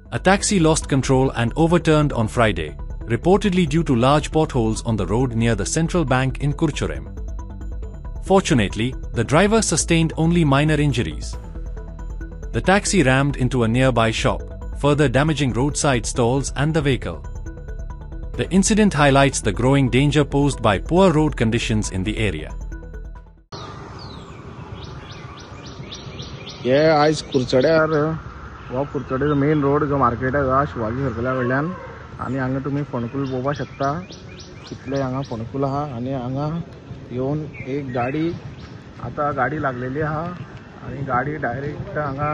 A taxi lost control and overturned on Friday, reportedly due to large potholes on the road near the central bank in Kurchurem. Fortunately, the driver sustained only minor injuries. The taxi rammed into a nearby shop, further damaging roadside stalls and the vehicle. The incident highlights the growing danger posed by poor road conditions in the area. आज कुरचड्यार हो कुरचड्याचो main road जो market आहे शिवाजी सर्कला कडल्यान आणि हांगा तुम्ही फोणकुल पळोवपाक शकता कितले हांगा फोणकुल आहा आणि हांगा येवन एक गाडी आता गाडी लागलेली आहा आणि गाडी डायरेक्ट हांगा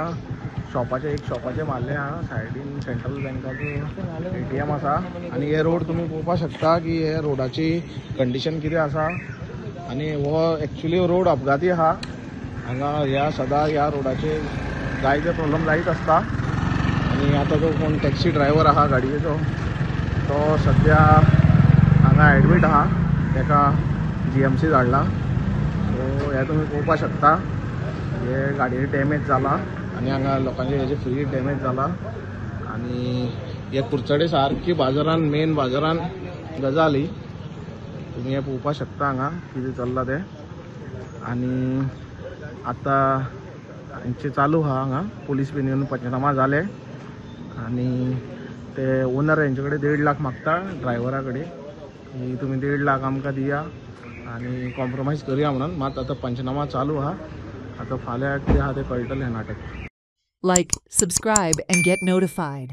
शॉपाचे मारले आहा सायडीन सेंट्रल बँकाचो ATM आसा आणि हे रोड तुम्ही पळोवपाक शकता की हे रोडाची कंडिशन कितें आसा आणि हो एक्चुअली रोड अपघाती आहा हांगा ह्या सदां ह्या रोडाचे जायते प्रॉब्लेम जायत आसता आणि आता जो कोण टॅक्सी ड्रायव्हर आहा गाडयेचो तो सध्या हांगा एडमीट आहा तेका GMC धाडला सो हे तुम्ही पळोवपाक शकता हे गाडये डॅमेज जाला आणि हांगा लोकांचे हेजे फ्री डॅमेज जाला आणि हे कुरचडे सारकी बाजारान मेन बाजारान गजाली तुम्ही हे पळोवपाक शकता हांगा कितें चल्ला ते आणि आता हांचे चालू आहा हांगा पुलीस बीन येवन पंचनामा जाले आणि ते ओनर हेंचे कडेन 1.5 लाख मागता ड्रायव्हरा कडेन की तुम्ही 1.5 लाख आमकां दिया आणि कॉम्प्रोमाइज करूया म्हणून मात आता पंचनामा चालू आहा आता फाल्यां कितें आहा तें कळटलें नाटक. Like, subscribe and get notified.